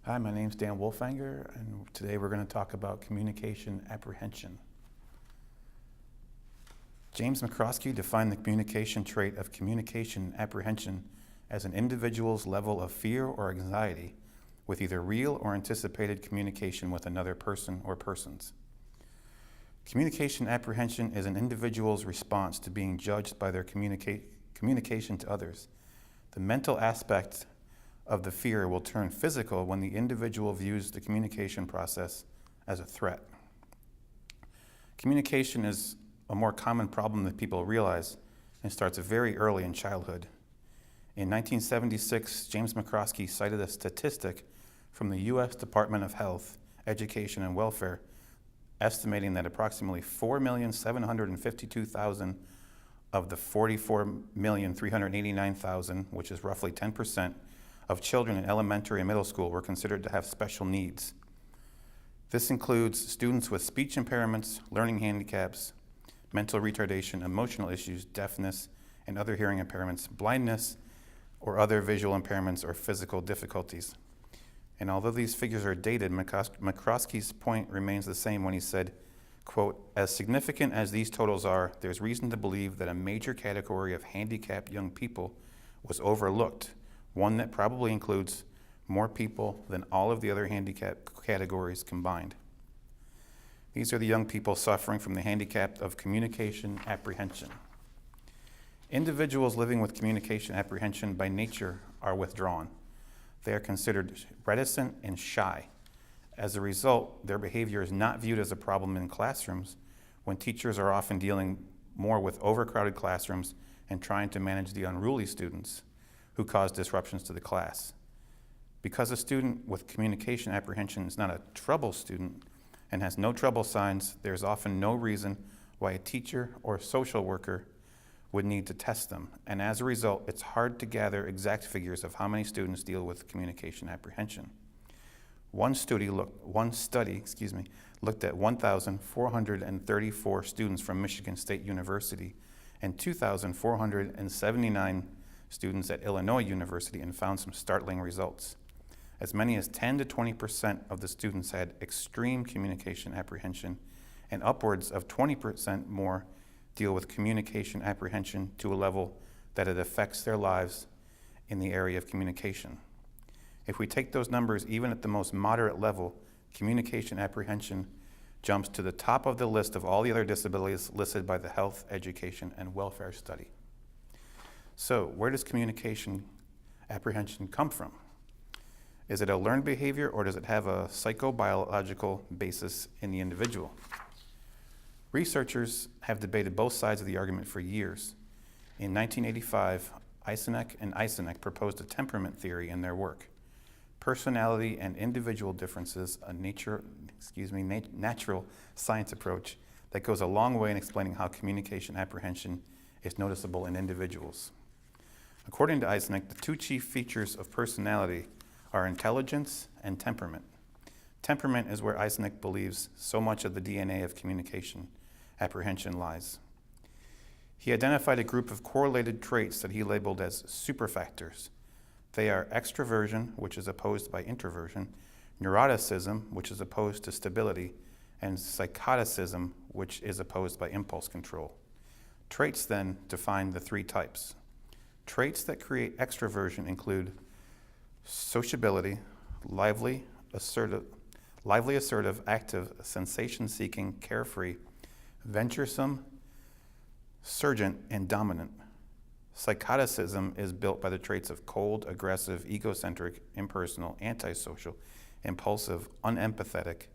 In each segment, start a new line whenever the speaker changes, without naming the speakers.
Hi, my name's Dan Wolfanger, and today we're going to talk about communication apprehension. James McCroskey defined the communication trait of communication apprehension as an individual's level of fear or anxiety with either real or anticipated communication with another person or persons. Communication apprehension is an individual's response to being judged by their communication to others. The mental aspect of the fear will turn physical when the individual views the communication process as a threat. Communication is a more common problem than people realize and starts very early in childhood. In 1976, James McCroskey cited a statistic from the U.S. Department of Health, Education, and Welfare estimating that approximately 4,752,000 of the 44,389,000, which is roughly 10%, of children in elementary and middle school were considered to have special needs. This includes students with speech impairments, learning handicaps, mental retardation, emotional issues, deafness, and other hearing impairments, blindness, or other visual impairments or physical difficulties. And although these figures are dated, McCroskey's point remains the same when he said, quote, "As significant as these totals are, there's reason to believe that a major category of handicapped young people was overlooked, one that probably includes more people than all of the other handicap categories combined." These are the young people suffering from the handicap of communication apprehension. Individuals living with communication apprehension by nature are withdrawn. They are considered reticent and shy. As a result, their behavior is not viewed as a problem in classrooms when teachers are often dealing more with overcrowded classrooms and trying to manage the unruly students who cause disruptions to the class. Because a student with communication apprehension is not a trouble student and has no trouble signs, there's often no reason why a teacher or social worker would need to test them. And as a result, it's hard to gather exact figures of how many students deal with communication apprehension. One study looked at 1,434 students from Michigan State University and 2,479 students at Illinois University and found some startling results. As many as 10 to 20% of the students had extreme communication apprehension, and upwards of 20% more deal with communication apprehension to a level that it affects their lives in the area of communication. If we take those numbers even at the most moderate level, communication apprehension jumps to the top of the list of all the other disabilities listed by the Health, Education, and Welfare Study. So, where does communication apprehension come from? Is it a learned behavior, or does it have a psychobiological basis in the individual? Researchers have debated both sides of the argument for years. In 1985, Eisenek and Eisenek proposed a temperament theory in their work. Personality and individual differences, a natural science approach that goes a long way in explaining how communication apprehension is noticeable in individuals. According to Eisenek, the two chief features of personality are intelligence and temperament. Temperament is where Eisenek believes so much of the DNA of communication apprehension lies. He identified a group of correlated traits that he labeled as superfactors. They are extroversion, which is opposed by introversion, neuroticism, which is opposed to stability, and psychoticism, which is opposed by impulse control. Traits then define the three types. Traits that create extroversion include sociability, lively, assertive, active, sensation-seeking, carefree, venturesome, surgent, and dominant. Psychoticism is built by the traits of cold, aggressive, egocentric, impersonal, antisocial, impulsive, unempathetic,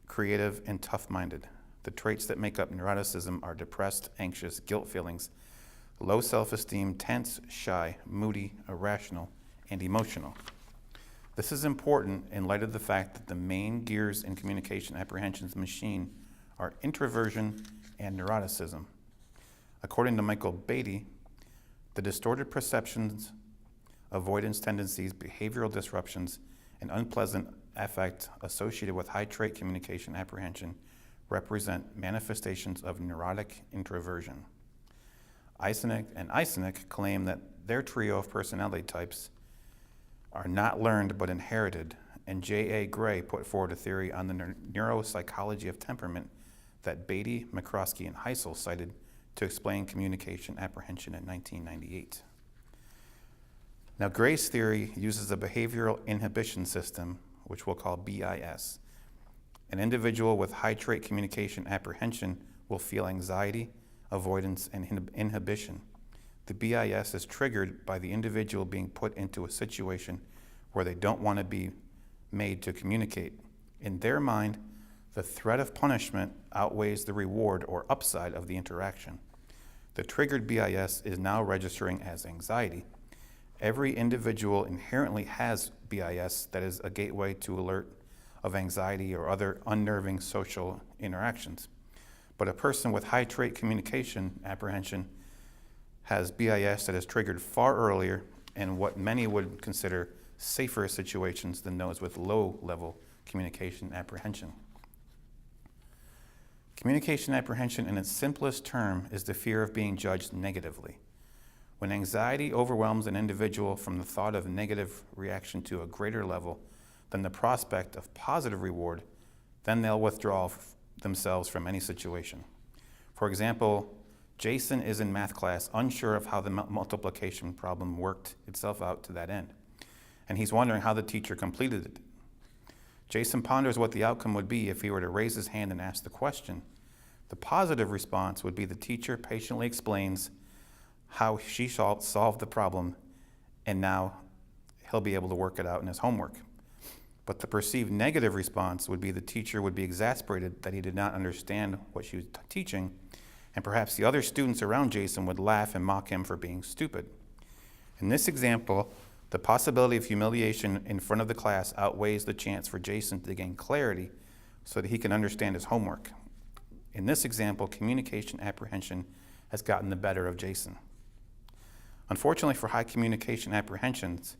creative, and tough-minded. The traits that make up neuroticism are depressed, anxious, guilt feelings, low self-esteem, tense, shy, moody, irrational, and emotional. This is important in light of the fact that the main gears in communication apprehension's machine are introversion and neuroticism. According to Michael Beatty, the distorted perceptions, avoidance tendencies, behavioral disruptions, and unpleasant affect associated with high trait communication apprehension represent manifestations of neurotic introversion. Eisenek and Eisenek claim that their trio of personality types are not learned but inherited, and J.A. Gray put forward a theory on the neuropsychology of temperament that Beatty, McCroskey, and Heisel cited to explain communication apprehension in 1998. Now, Gray's theory uses a behavioral inhibition system, which we'll call BIS. An individual with high trait communication apprehension will feel anxiety, avoidance, and inhibition. The BIS is triggered by the individual being put into a situation where they don't want to be made to communicate. In their mind, the threat of punishment outweighs the reward or upside of the interaction. The triggered BIS is now registering as anxiety. Every individual inherently has BIS that is a gateway to alert of anxiety or other unnerving social interactions. But a person with high trait communication apprehension has BIS that is triggered far earlier in what many would consider safer situations than those with low level communication apprehension. Communication apprehension in its simplest term is the fear of being judged negatively. When anxiety overwhelms an individual from the thought of negative reaction to a greater level than the prospect of positive reward, then they'll withdraw themselves from any situation. For example, Jason is in math class unsure of how the multiplication problem worked itself out to that end, and he's wondering how the teacher completed it. Jason ponders what the outcome would be if he were to raise his hand and ask the question. The positive response would be the teacher patiently explains how she solved the problem, and now he'll be able to work it out in his homework. But the perceived negative response would be the teacher would be exasperated that he did not understand what she was teaching, and perhaps the other students around Jason would laugh and mock him for being stupid. In this example, the possibility of humiliation in front of the class outweighs the chance for Jason to gain clarity so that he can understand his homework. In this example, communication apprehension has gotten the better of Jason. Unfortunately for high communication apprehensives,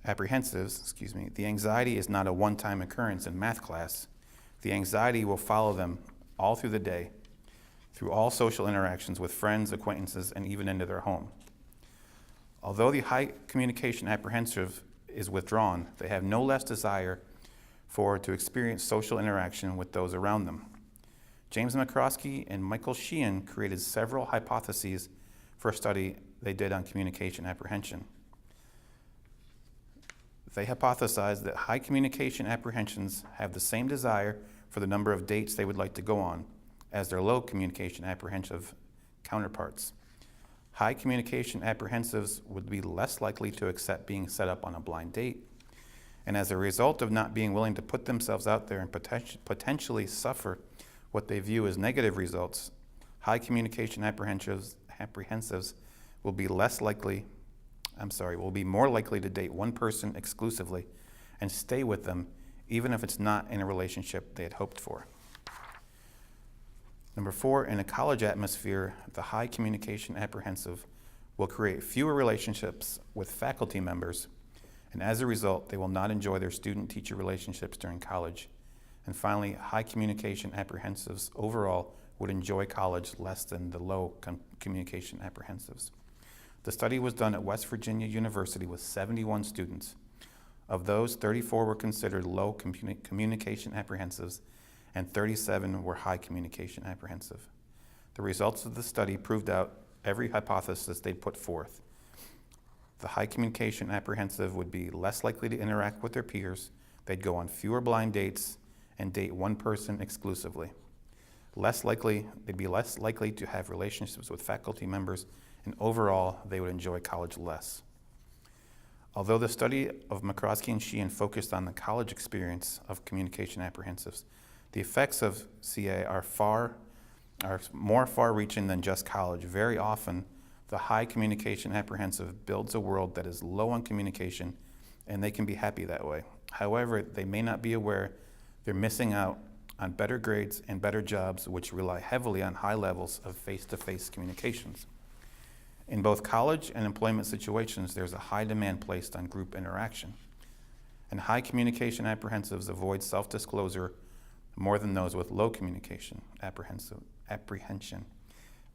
the anxiety is not a one-time occurrence in math class. The anxiety will follow them all through the day, through all social interactions with friends, acquaintances, and even into their home. Although the high communication apprehensive is withdrawn, they have no less desire to experience social interaction with those around them. James McCroskey and Michael Sheehan created several hypotheses for a study they did on communication apprehension. They hypothesized that high communication apprehensions have the same desire for the number of dates they would like to go on as their low communication apprehensive counterparts. High communication apprehensives would be less likely to accept being set up on a blind date, and as a result of not being willing to put themselves out there and potentially suffer what they view as negative results, high communication apprehensives will be more likely to date one person exclusively and stay with them even if it's not in a relationship they had hoped for. Number 4, in a college atmosphere, the high communication apprehensive will create fewer relationships with faculty members, and as a result, they will not enjoy their student-teacher relationships during college. And finally, high communication apprehensives overall would enjoy college less than the low communication apprehensives. The study was done at West Virginia University with 71 students. Of those, 34 were considered low communication apprehensives, and 37 were high communication apprehensive. The results of the study proved out every hypothesis they'd put forth. The high communication apprehensive would be less likely to interact with their peers, they'd go on fewer blind dates, and date one person exclusively. They'd be less likely to have relationships with faculty members, and overall, they would enjoy college less. Although the study of McCroskey and Sheehan focused on the college experience of communication apprehensives, the effects of CA are more far-reaching than just college. Very often, the high communication apprehensive builds a world that is low on communication, and they can be happy that way. However, they may not be aware they're missing out on better grades and better jobs, which rely heavily on high levels of face-to-face communications. In both college and employment situations, there's a high demand placed on group interaction. And high communication apprehensives avoid self-disclosure more than those with low communication apprehension.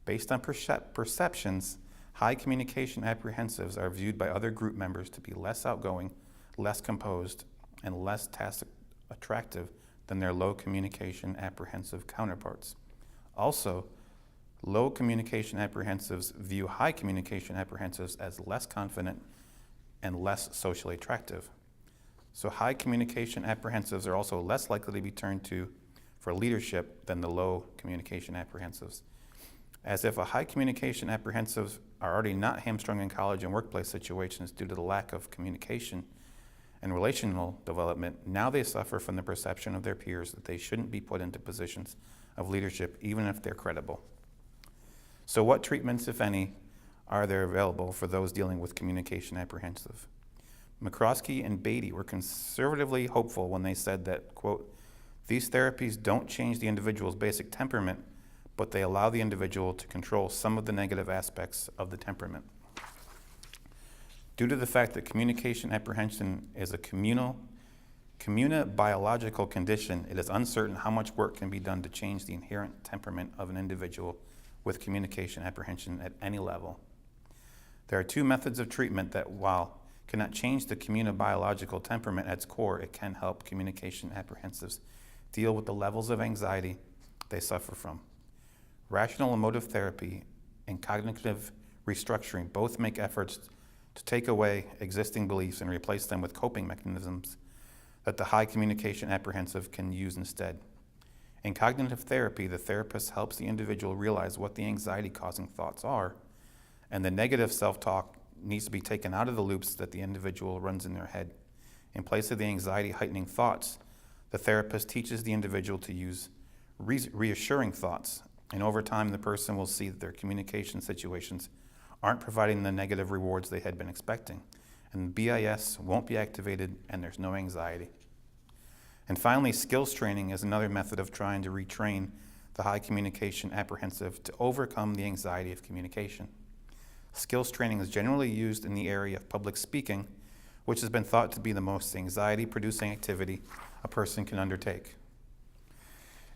Based on perceptions, High communication apprehensives are viewed by other group members to be less outgoing, less composed, and less task attractive than their low communication apprehensive counterparts. Also, low communication apprehensives view high communication apprehensives as less confident and less socially attractive. So high communication apprehensives are also less likely to be turned to for leadership than the low communication apprehensives. As if a high communication apprehensives are already not hamstrung in college and workplace situations due to the lack of communication and relational development, now they suffer from the perception of their peers that they shouldn't be put into positions of leadership even if they're credible. So what treatments, if any, are there available for those dealing with communication apprehensive? McCroskey and Beatty were conservatively hopeful when they said that, quote, these therapies don't change the individual's basic temperament, but they allow the individual to control some of the negative aspects of the temperament. Due to the fact that communication apprehension is a biological condition, it is uncertain how much work can be done to change the inherent temperament of an individual with communication apprehension at any level. There are two methods of treatment that, while cannot change the biological temperament at its core, it can help communication apprehensives deal with the levels of anxiety they suffer from. Rational emotive therapy and cognitive restructuring both make efforts to take away existing beliefs and replace them with coping mechanisms that the high communication apprehensive can use instead. In cognitive therapy, the therapist helps the individual realize what the anxiety-causing thoughts are, and the negative self-talk needs to be taken out of the loops that the individual runs in their head. In place of the anxiety-heightening thoughts, the therapist teaches the individual to use reassuring thoughts, and over time the person will see that their communication situations aren't providing the negative rewards they had been expecting, and BIS won't be activated and there's no anxiety. And finally, skills training is another method of trying to retrain the high communication apprehensive to overcome the anxiety of communication. Skills training is generally used in the area of public speaking, which has been thought to be the most anxiety-producing activity a person can undertake.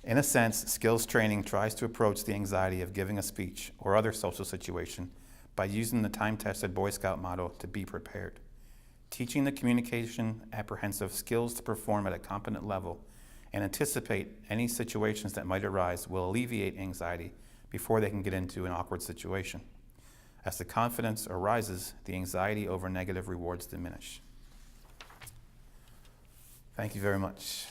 In a sense, skills training tries to approach the anxiety of giving a speech or other social situation by using the time-tested Boy Scout motto to be prepared. Teaching the communication apprehensive skills to perform at a competent level and anticipate any situations that might arise will alleviate anxiety before they can get into an awkward situation. As the confidence arises, the anxiety over negative rewards diminish. Thank you very much.